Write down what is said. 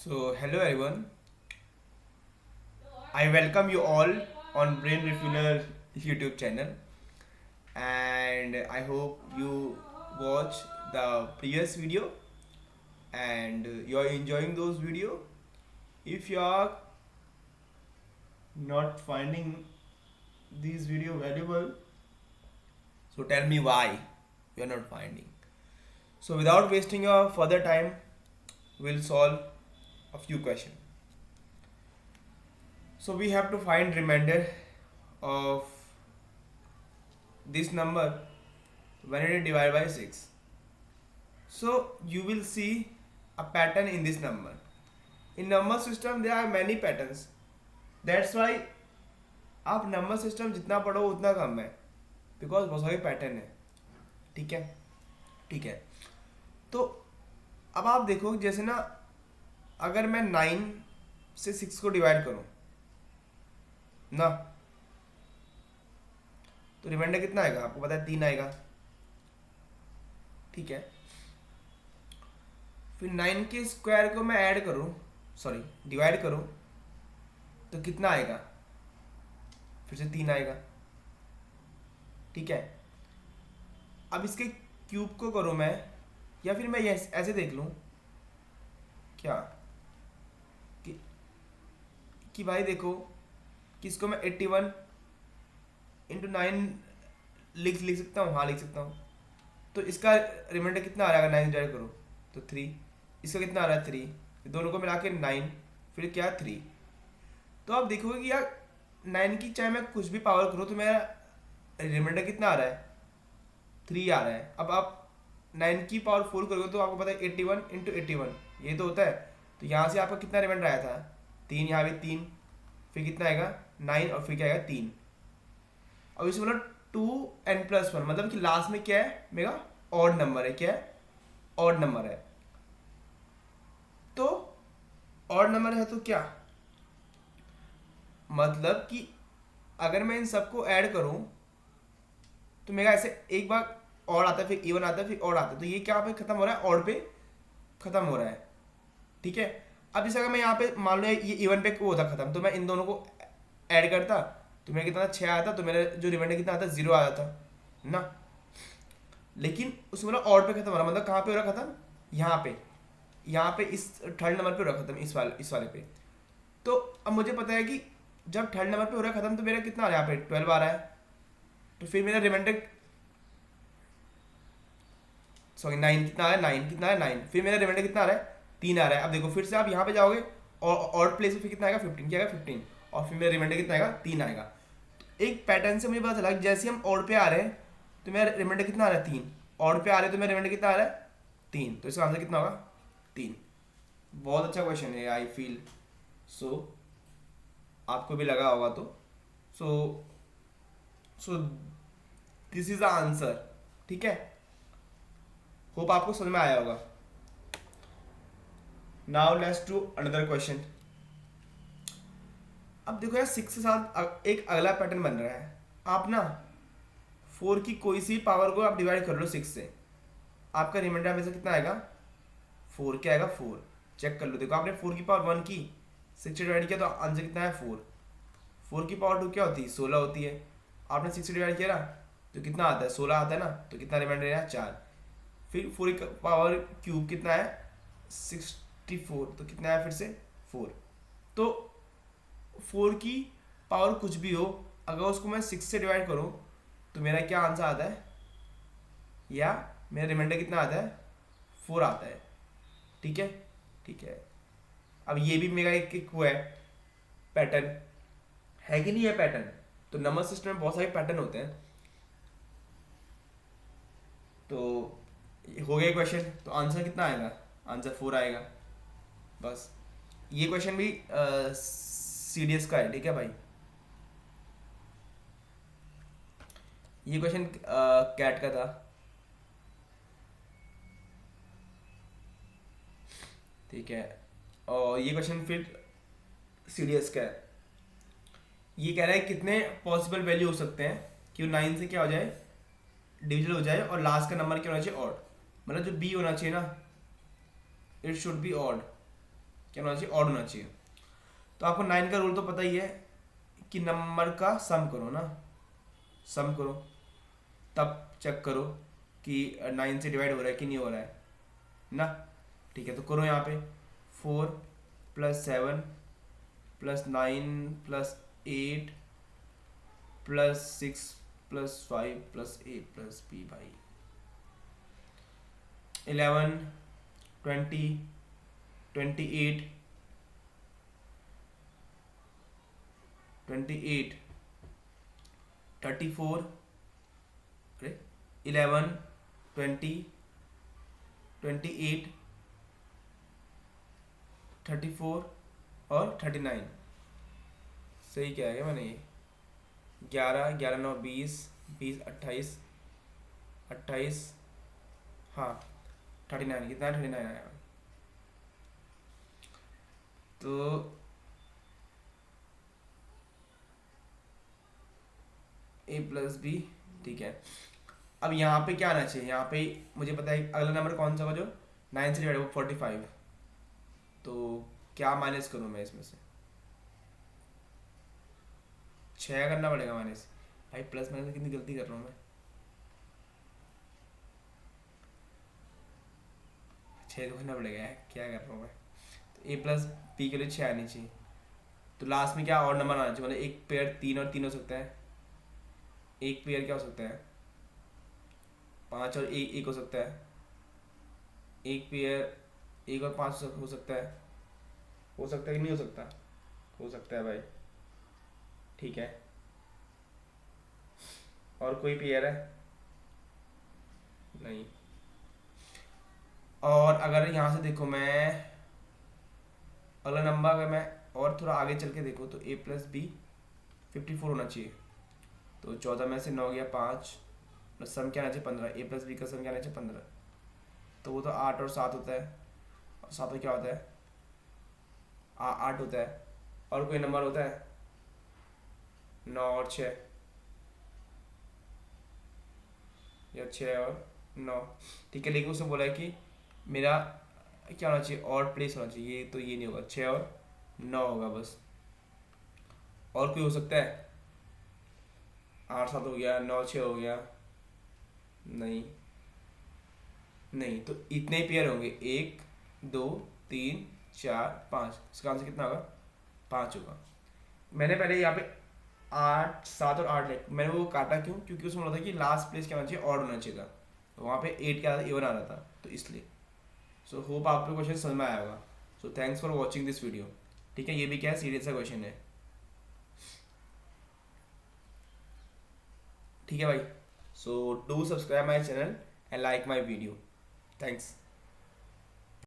So, hello everyone. I welcome you all on Brain Refueler YouTube channel, and I hope you watch the previous video and you are enjoying those video. If you are not finding this video valuable, so tell me why you are not finding. So, without wasting your further time, we'll solve a few questions. So, we have to find remainder of this number when it is divided by 6. So you will see a pattern in this number. In number system there are many patterns. That's why आप number system जितना पढ़ो उतना कम है, because बहुत सारे pattern है. ठीक है, ठीक है. तो अब आप देखो जैसे ना, अगर मैं 9 से 6 को डिवाइड करूं ना, तो रिमाइंडर कितना आएगा आपको पता है, 3 आएगा. ठीक है. फिर 9 के स्क्वायर को मैं ऐड करूं, सॉरी डिवाइड करूं, तो कितना आएगा, फिर से 3 आएगा. ठीक है. अब इसके क्यूब को करूं मैं, या फिर मैं ऐसे देख लूं क्या कि भाई देखो कि इसको मैं 81 इंटू 9 लिख सकता हूँ. हाँ लिख सकता हूँ. तो इसका रिमाइंडर कितना आ रहा है अगर 9 डिवाइड करो तो 3. इसका कितना आ रहा है 3. दोनों को मिला के 9, फिर क्या 3. तो आप देखोगे कि यार 9 की चाहे मैं कुछ भी पावर करूँ तो मेरा रिमाइंडर कितना आ रहा है, 3 आ रहा है. अब आप 9 की पावर 4 करोगे तो आपको पता है 81 इंटू 81 ये तो होता है. तो यहाँ से आपका कितना रिमाइंडर आया था 3, यहाँ पे 3, फिर कितना आएगा 9 और फिर क्या आएगा 3. अब इसमें मतलब 2n+1 मतलब कि लास्ट में क्या है मेरा ऑड नंबर है. क्या है, ऑड नंबर है. तो ऑड नंबर है तो क्या मतलब कि अगर मैं इन सबको ऐड करूं तो मेरा ऐसे एक बार ऑड आता है, फिर इवन आता है, फिर ऑड आता है. तो ये क्या पे खत्म हो रहा है, ऑड पे खत्म हो रहा है. ठीक है. अब जैसे अगर मैं यहाँ पे मान लो ये इवन पे वो होता खत्म, तो मैं इन दोनों को ऐड करता तो मेरा कितना 6 आया था, तो मेरा जो रिमाइंडर कितना आता 0 आया था ना. लेकिन उसमें मतलब ऑड पे खत्म हो रहा, मतलब कहाँ पे हो रहा खत्म, यहाँ पे इस थर्ड नंबर पे हो रहा खत्म, इस वाले पे. तो अब मुझे पता है कि जब थर्ड नंबर पे हो रहा है खत्म तो मेरा कितना आ रहा है, यहाँ पे 12 आ रहा है. तो फिर मेरा रिमाइंडर सॉरी 9 कितना आ रहा है, 9 कितना है 9, फिर मेरा रिमाइंडर कितना आ रहा है 3 आ रहा है. अब देखो फिर से आप यहाँ पे जाओगे और ऑड प्लेस में फिर कितना आएगा 15, क्या आएगा 15, और फिर मेरा रिमाइंडर कितना आएगा 3 आएगा. तो एक पैटर्न से मुझे पता चला कि जैसे हम ऑड पे आ रहे हैं तो मेरा रिमाइंडर कितना आ रहा है 3, ऑड पे आ रहे हैं तो मेरा रिमाइंडर कितना आ रहा है 3. तो इसका आंसर कितना होगा 3. बहुत अच्छा क्वेश्चन है आई फील सो, आपको भी लगा होगा तो. So so this is the answer. ठीक है, होप आपको समझ में आया होगा. Now let's do another question. अब देखो यार 6 के साथ एक अगला पैटर्न बन रहा है. आप ना 4 की कोई सी पावर को आप डिवाइड कर लो 6 से, आपका रिमाइंडर हमेशा कितना आएगा 4. क्या आएगा 4. चेक कर लो. देखो आपने 4 की पावर 1 की 6 से डिवाइड किया तो आंसर कितना है 4. 4 की पावर 2 क्या होती है 16 होती है. आपने 6 से डिवाइड किया ना तो कितना आता है 16 आता है ना. तो कितना रिमाइंडर है 4. फिर 4 की पावर क्यूब कितना है 64, तो कितना है फिर से 4. तो 4 की पावर कुछ भी हो, अगर उसको मैं 6 से डिवाइड करूं तो मेरा क्या आंसर आता है, या मेरा रिमाइंडर कितना आता है 4 आता है. ठीक है, ठीक है. अब ये भी मेरा एक वो है पैटर्न है कि नहीं है पैटर्न. तो नंबर सिस्टम में बहुत सारे पैटर्न होते हैं. तो हो गया क्वेश्चन. तो आंसर कितना आएगा, आंसर 4 आएगा. बस ये क्वेश्चन भी सीडीएस का है. ठीक है भाई, ये क्वेश्चन कैट का था. ठीक है, और ये क्वेश्चन फिर सीडीएस का है. ये कह रहा है कितने पॉसिबल वैल्यू हो सकते हैं कि 9 से क्या हो जाए डिविजल हो जाए और लास्ट का नंबर क्या होना चाहिए ऑड. मतलब जो बी होना चाहिए ना, इट शुड बी ऑड. क्या होना चाहिए, ऑड होना चाहिए। तो आपको 9 का रूल तो पता ही है कि नंबर का सम करो ना, सम करो तब चेक करो कि 9 से डिवाइड हो रहा है कि नहीं हो रहा है ना। ठीक है, तो करो यहाँ पे 4 + 7 + 9 + 8 + 6 + 5 + a + b भाई 11 20 28 28 34 अरे 11 20 28 34 और 39। सही क्या है मैंने ये 11 11 9 20 20 28 28 हाँ 39 कितना 39 आया। तो a + b ठीक है। अब यहाँ पे क्या आना चाहिए, यहाँ पे मुझे पता है अगला नंबर कौन सा होगा जो 9 से डिवाइड हो 45। तो क्या माइनस करूँ मैं इसमें से, 6 करना पड़ेगा माइनस। भाई प्लस माइनस कितनी गलती कर रहा हूँ मैं, 6 करना पड़ेगा यार, क्या कर रहा हूँ मैं। तो a + b के लिए 6 आनी चाहिए। तो लास्ट में क्या और नंबर आना चाहिए, मतलब एक पेयर 3 और 3 हो सकता है, एक पेयर क्या हो सकता है 5 और 1 हो सकता है, एक पेयर 1 और 5 हो सकता है, हो सकता है कि नहीं हो सकता, हो सकता है भाई। ठीक है, और कोई पेयर है नहीं। और अगर यहाँ से देखो मैं अगला नंबर, अगर मैं और थोड़ा आगे चल के देखो तो a + b 54 होना चाहिए। तो 14 में से 9 गया 5 प्लस सम क्या आना चाहिए 15, a + b का सम क्या आना चाहिए 15। तो वो तो 8 और 7 होता है, और 7 में क्या होता है 8 होता है। और कोई नंबर होता है 9 और 6 या 6 और 9। ठीक है, लेकिन उसने बोला है कि मेरा क्या होना चाहिए और प्लेस होना चाहिए, ये तो ये नहीं होगा, 6 और 9 होगा बस। और कोई हो सकता है 8 7 हो गया, 9 6 हो गया, नहीं नहीं। तो इतने ही पेयर होंगे 1 2 3 4 5, इसका आंसर कितना होगा 5 होगा। मैंने पहले यहाँ पे 8 7 और 8 मैंने वो काटा क्यों, क्योंकि उसमें बोला था कि लास्ट प्लेस क्या होना चाहिए ऑड होना चाहिए था, तो वहाँ पे 8 क्या इवन आ रहा था, तो इसलिए। सो होप आपको क्वेश्चन समझ में आया होगा। So thanks for watching this video. ठीक है, ये भी क्या है सीरियस सा क्वेश्चन है। ठीक है भाई, so do subscribe my channel and like my video. Thanks.